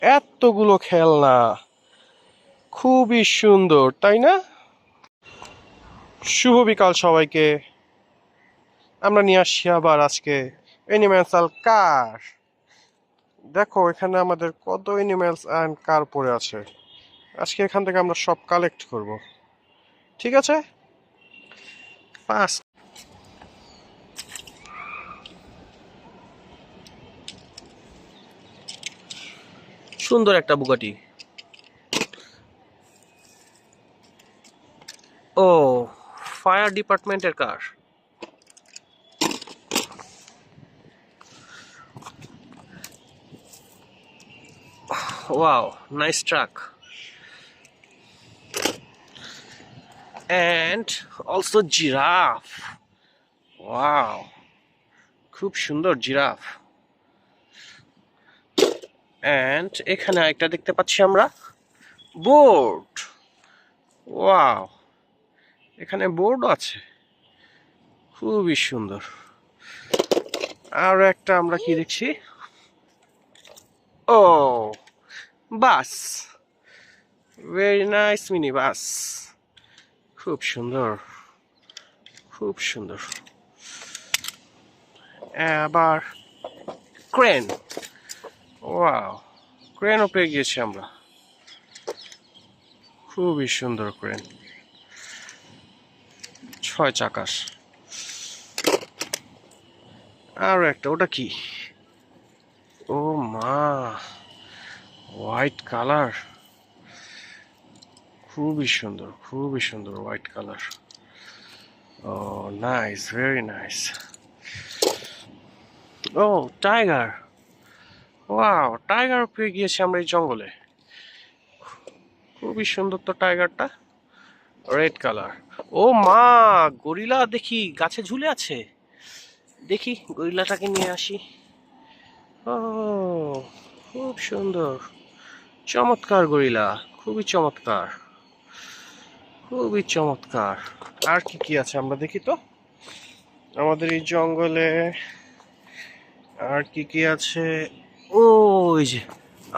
এতগুলো খেলনা, খুবই সুন্দর তাই না? শুভ বিকাল সবাইকে। আমরা নিয়ে আসছি আবার আজকে অ্যানিম্যাল কার। দেখো এখানে আমাদের কত অ্যানিম্যালস অ্যান্ড কার পড়ে আছে। আজকে এখান থেকে আমরা সব কালেক্ট করব, ঠিক আছে? ফার্স্ট সুন্দর একটা বুগাটি। ও, ফায়ার ডিপার্টমেন্টের car. Wow, nice truck. And also giraffe. Wow, খুব সুন্দর জিরাফ। অ্যান্ড এখানে একটা দেখতে পাচ্ছি আমরা বোর্ড। ওয়াও, এখানে বোর্ড আছে, খুবই সুন্দর। আর একটা আমরা কি দেখছি? ও, bus. Very nice mini bus. খুব সুন্দর, খুব সুন্দর। আবার ক্রেন। ওয়াও, ক্রেনও পেয়ে গিয়েছি আমরা। খুবই সুন্দর ক্রেন, 6 চাকার। আর একটা, ওটা কি? ও মা, হোয়াইট কালার। খুবই সুন্দর, খুবই সুন্দর হোয়াইট কালার। ও নাইস, ভেরি নাইস। ও টাইগার। ওয়াও, টাইগার পেয়ে গিয়েছি আমরা এই জঙ্গলে। খুবই সুন্দর তো টাইগারটা, রেড কালার। ও মা, গরিলা দেখি গাছে ঝুলে আছে। দেখি গরিলাটাকে নিয়ে আসি। ও, খুব সুন্দর, চমৎকার গরিলা, খুবই চমৎকার, খুবই চমৎকার। আর কি কি আছে আমরা দেখি তো আমাদের এই জঙ্গলে। আর কি কি আছে? ওই যে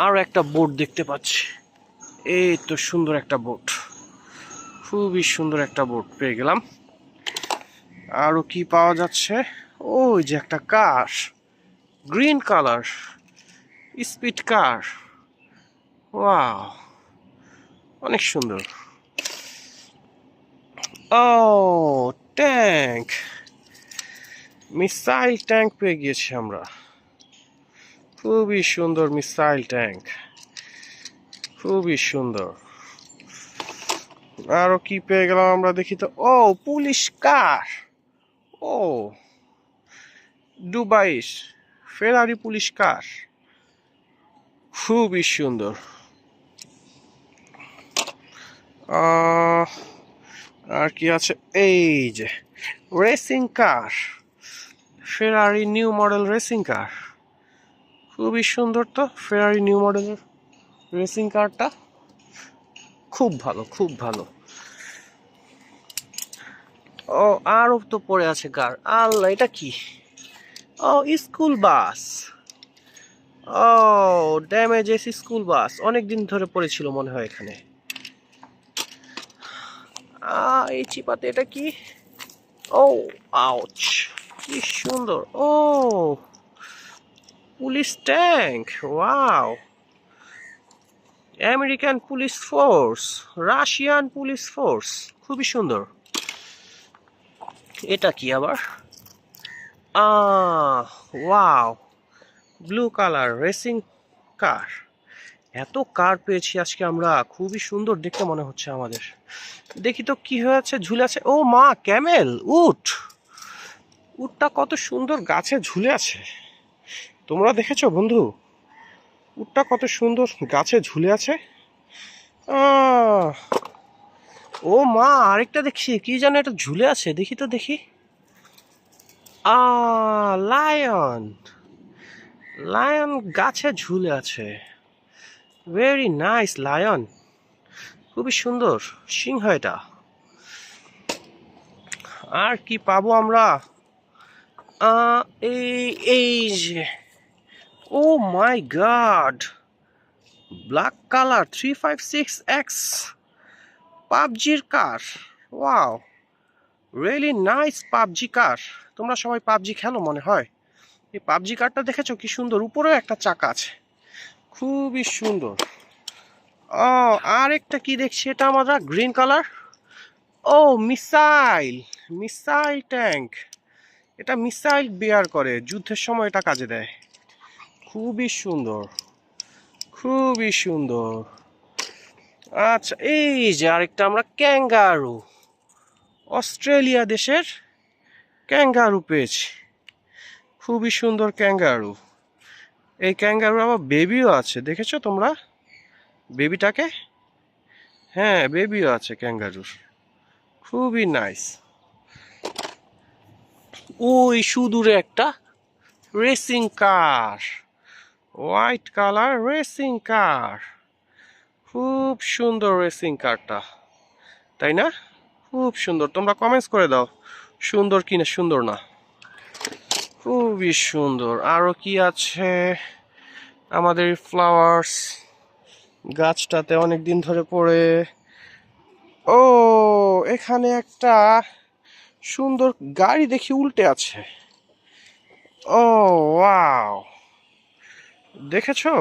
আর একটা বোট দেখতে পাচ্ছি। এই তো সুন্দর একটা বোট, খুবই সুন্দর একটা বোট পেয়ে গেলাম। আরো কি পাওয়া যাচ্ছে? ওই যে একটা কার, গ্রিন কালার, স্পিড কার। ওয়াও, অনেক সুন্দর। ও, ট্যাঙ্ক, মিসাইল ট্যাঙ্ক পেয়ে গিয়েছি আমরা। খুবই সুন্দর মিসাইল ট্যাঙ্ক, খুবই সুন্দর। আরো কি পেয়ে গেলাম আমরা দেখি তো। ও, পুলিশ কার। ও, দুবাইশ ফেরারি পুলিশ কার, খুবই সুন্দর। আর কি আছে? এই যে রেসিং কার, ফেরারি নিউ মডেল রেসিং কার। খুবই সুন্দর তো ফেরারি নিউ মডেলের রেসিং কারটা, খুব ভালো, খুব ভালো। ও, আরও তো পড়ে আছে কার। আল্লাহ, এটা কি? ও, স্কুল বাস। ও, ড্যামেজেস স্কুল বাস, অনেকদিন ধরে পড়েছিল মনে হয় এখানে। এই চিপাতে এটা কি? ও, আউচ, কি সুন্দর। ও, police tank. Wow, American police force, Russian police force, খুবই সুন্দর। এটা কি আবার? Wow, blue colour racing car. এত কার পেয়েছি আজকে আমরা, খুবই সুন্দর দেখতে মনে হচ্ছে আমাদের। দেখি তো কি হয়েছে, ঝুলে আছে। ও মা, ক্যামেল, উট। উটটা কত সুন্দর গাছে ঝুলে আছে, তোমরা দেখেছো বন্ধু? উটটা কত সুন্দর গাছে ঝুলে আছে। ও মা, আরেকটা দেখছি, কি জানো এটা ঝুলে আছে, দেখি তো দেখি। লায়ন, লায়ন গাছে ঝুলে আছে। ভেরি নাইস লায়ন, খুবই সুন্দর সিংহ এটা। আর কি পাবো আমরা? এই এই যে, ও মাই গড, ব্ল্যাক কালার 356X পাবজির কার। ওয়াও, রিয়েলি নাইস পাবজি কার। তোমরা সবাই পাবজি খেলো মনে হয়। এই পাবজি কারটা দেখেছো কি সুন্দর, উপরেও একটা চাকা আছে, খুবই সুন্দর। ও, আর একটা কি দেখছি, এটা আমরা গ্রিন কালার। ও, মিসাইল, মিসাইল ট্যাঙ্ক। এটা মিসাইল বেয়ার করে, যুদ্ধের সময় এটা কাজে দেয়। খুবই সুন্দর, খুবই সুন্দর। আচ্ছা, এই যে আরেকটা আমরা ক্যাঙ্গারু, অস্ট্রেলিয়া দেশের ক্যাঙ্গারু পেয়েছি। খুবই সুন্দর ক্যাঙ্গারু। এই ক্যাঙ্গারু আবার বেবিও আছে, দেখেছো তোমরা বেবিটাকে? হ্যাঁ, বেবিও আছে ক্যাঙ্গারুর। খুবই নাইস। ওই সুদূরে একটা racing car, white colour racing কার। খুব সুন্দর রেসিং কারটা, তাই না? খুব সুন্দর। তোমরা কমেন্টস করে দাও সুন্দর কি না সুন্দর না। খুবই সুন্দর। আরো কি আছে আমাদের ফ্লাওয়ার্স গাছটাতে অনেক দিন ধরে পড়ে। ও, এখানে একটা সুন্দর গাড়ি দেখি উল্টে আছে। ও ওয়াও, দেখেছো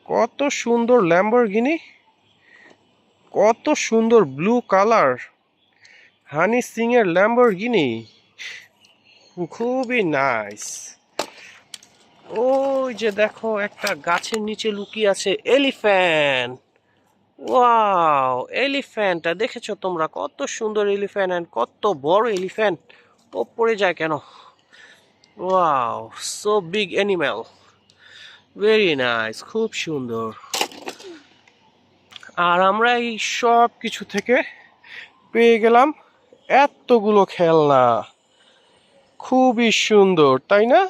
কত সুন্দর ল্যাম্বরগিনি, কত সুন্দর ব্লু কালার হানি সিং এর ল্যাম্বরগিনি। খুবই নাইস। ওই যে দেখো একটা গাছের নিচে লুকিয়ে আছে এলিফ্যান্ট। ওয়াও, এলিফ্যান্টটা দেখেছো তোমরা, কত সুন্দর এলিফ্যান্ট, এন্ড কত বড় এলিফ্যান্ট। ও পড়ে যায় কেন? Wow, so big animal, very nice, খুব সুন্দর। আর আমরা এই সব কিছু থেকে পেয়ে গেলাম এতগুলো খেলনা। খুবই সুন্দর, তাই না?